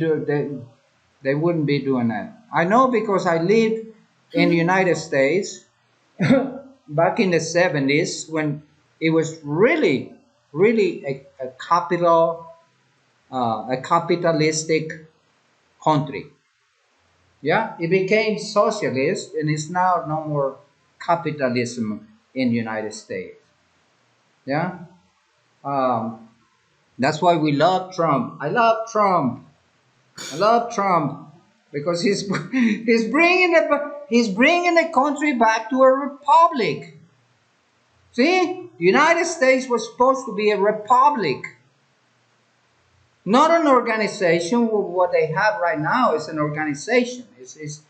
they wouldn't be doing that. I know because I lived in the United States back in the 70s when it was really, really a capitalistic country. Yeah, it became socialist and it's now no more capitalism in the United States. Yeah, that's why we love Trump. I love Trump. I love Trump because he's bringing the country back to a republic. See, the United States was supposed to be a republic, not an organization. What they have right now is an organization. It's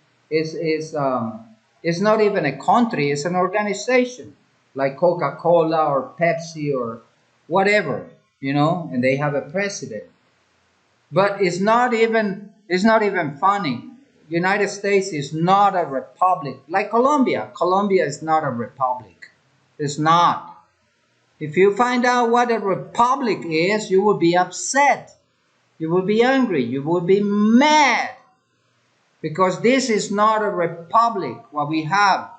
not even a country. It's an organization like Coca-Cola or Pepsi or whatever, and they have a president. But it's not even funny. United States is not a republic like Colombia. Colombia is not a republic. It's not. If you find out what a republic is, you will be upset. You will be angry. You will be mad. Because this is not a republic. What we have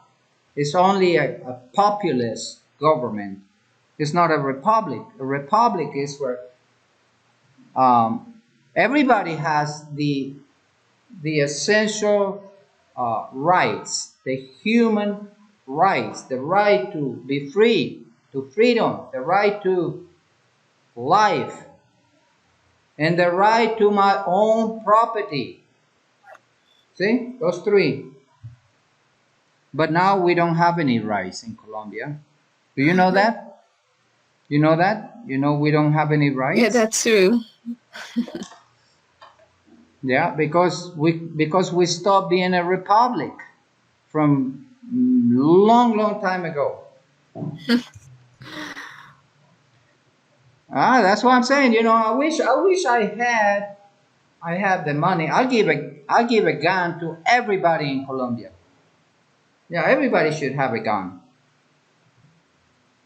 is only a populist government. It's not a republic. A republic is where everybody has the essential rights, the human rights, the right to be free, to freedom, the right to life, and the right to my own property. See, those three. But now we don't have any rights in Colombia. Do you know that? You know that? You know we don't have any rights? Yeah, that's true. Yeah, because we stopped being a republic from long time ago. That's what I'm saying. I wish I had the money. I'll give a gun to everybody in Colombia. Yeah, everybody should have a gun.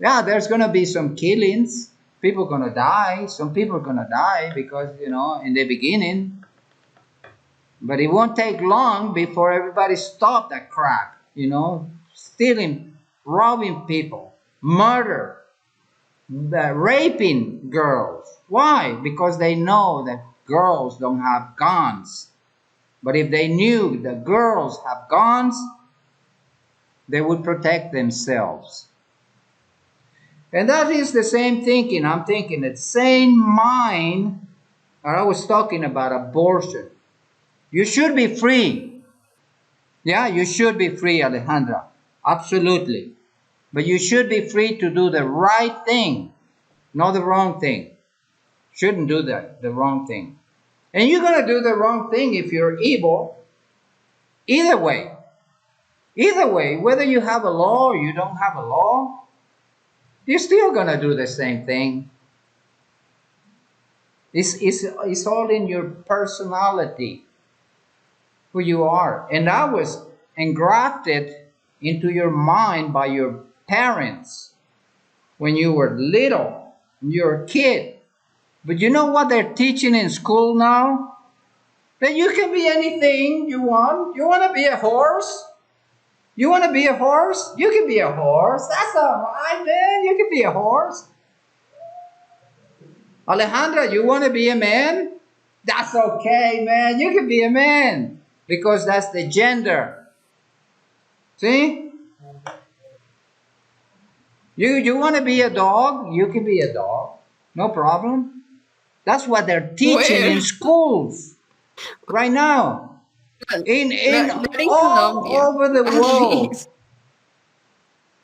Yeah, there's gonna be some killings. People gonna die. Some people are gonna die because in the beginning. But it won't take long before everybody stop that crap. Stealing, robbing people, murder, raping girls. Why? Because they know that girls don't have guns. But if they knew that girls have guns, they would protect themselves. And that is the same thinking. I'm thinking the same mind. I was talking about abortion. You should be free. Yeah, you should be free, Alejandra. Absolutely. But you should be free to do the right thing, not the wrong thing. Shouldn't do the wrong thing. And you're going to do the wrong thing if you're evil. Either way, whether you have a law or you don't have a law, you're still going to do the same thing. It's all in your personality, who you are. And that was engrafted into your mind by your parents when you were little, when you were a kid. But you know what they're teaching in school now? That you can be anything you want. You want to be a horse? You want to be a horse? You can be a horse. That's all right, man. You can be a horse. Alejandra, you want to be a man? That's okay, man. You can be a man. Because that's the gender. See? You want to be a dog? You can be a dog. No problem. That's what they're teaching in schools right now. In all Colombia, over the world. least.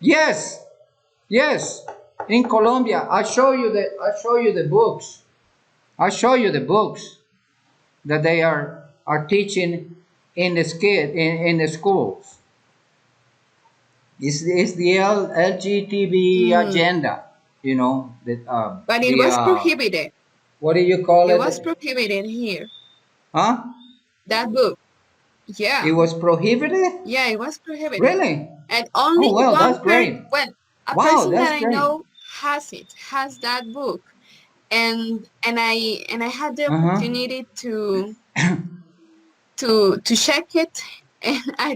Yes. In Colombia. I'll show you the books. I'll show you the books that they are teaching in the schools. This is the LGTB agenda, But it was prohibited. What do you call it? It was prohibited here. Huh? That book. Yeah. It was prohibited? Yeah, it was prohibited. Really? And only that's great. a Wow, person that's that great. I know has that book. and I had the Uh-huh. opportunity to check it, and I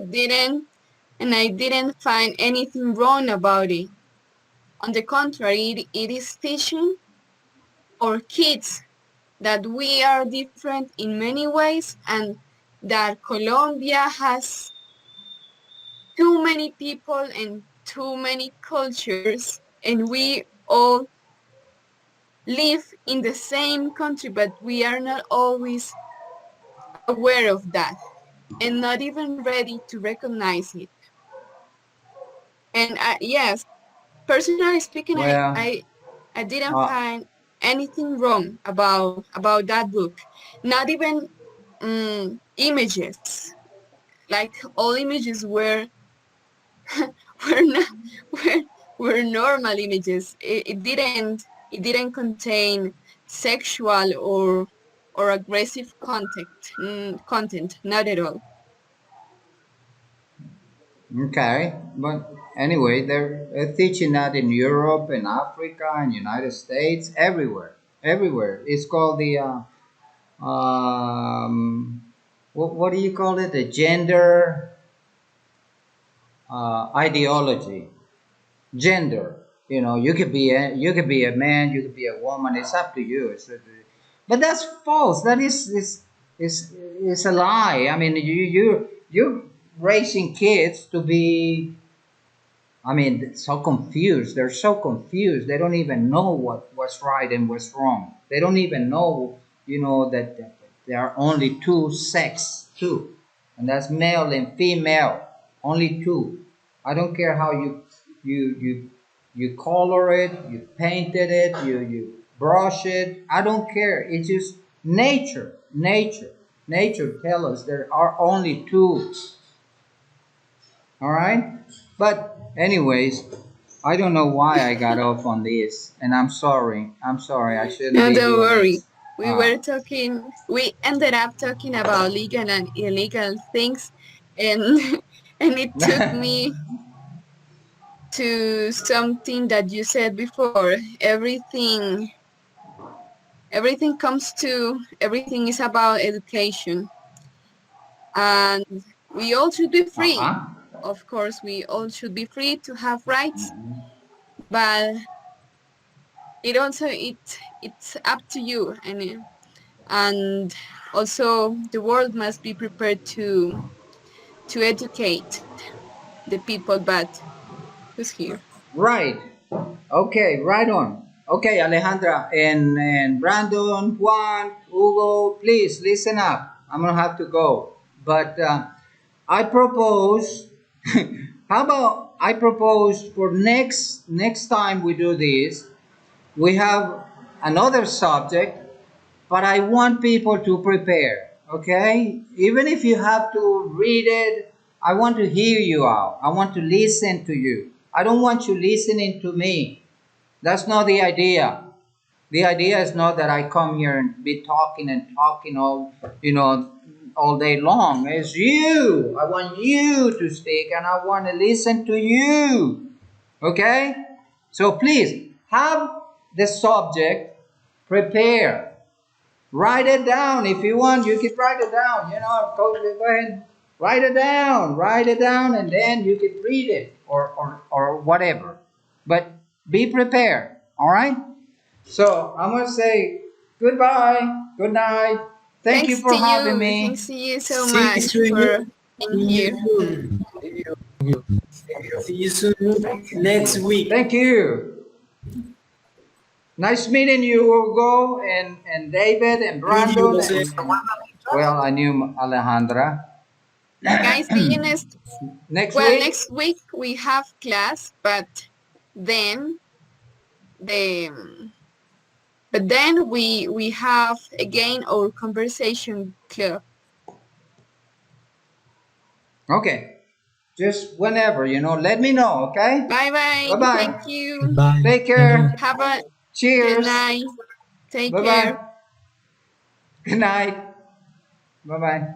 didn't find anything wrong about it. On the contrary, it is teaching our kids that we are different in many ways, and that Colombia has too many people and too many cultures, and we all live in the same country, but we are not always aware of that and not even ready to recognize it. And yes, personally speaking, Well, I didn't uh, find anything wrong about that book. Not even images. Like all images were not were, were normal images. It didn't contain sexual or aggressive content. Not at all. okay, but anyway, they're teaching that in Europe and Africa and United States, everywhere. It's called the what do you call it? The gender ideology. Gender. You know, you could be a man, you could be a woman. It's up to you. But that's false. That is a lie. I mean, you're raising kids to be. I mean, so confused. They're so confused. They don't even know what's right and what's wrong. They don't even know, that there are only two sex, two, and that's male and female. Only two. I don't care how you color it, you painted it, you brush it. I don't care. It's just nature. Nature tells us there are only two. All right. But anyways, I don't know why I got off on this, and I'm sorry. I shouldn't No, be don't doing worry. this. We ended up talking about legal and illegal things, and and it took me to something that you said before. Everything is about education, and we all should be free. Uh-huh. Of course, we all should be free to have rights, but it's up to you, and also the world must be prepared to educate the people, but who's here? Right. Okay. Right on. Okay, Alejandra and Brandon, Juan, Hugo, please listen up. I'm gonna have to go, but I propose. How about I propose for next time we do this, we have another subject, but I want people to prepare, okay? Even if you have to read it, I want to hear you out. I want to listen to you. I don't want you listening to me. That's not the idea. The idea is not that I come here and be talking and talking all day long. It's you. I want you to speak and I want to listen to you. Okay? So please have the subject prepare. Write it down. If you want, you can write it down. Go ahead. Write it down, and then you can read it or whatever. But be prepared. All right? So I'm going to say goodbye. Good night. Thank you Thanks to for having you. me. Thanks to you so See you much soon. for being here. See you soon next week. Thank you. Nice meeting you, Hugo, and David, and Meet you, Brandon. Jose. Well, I knew Alejandra. Guys, be honest. Next Well, week? next week we have class, but then the we have again our conversation club. Okay. Just whenever, let me know, okay? Bye bye. Thank Bye-bye. you. Bye. Take care. Have a good Cheers. night. Take Bye-bye. care. Good night. Bye-bye.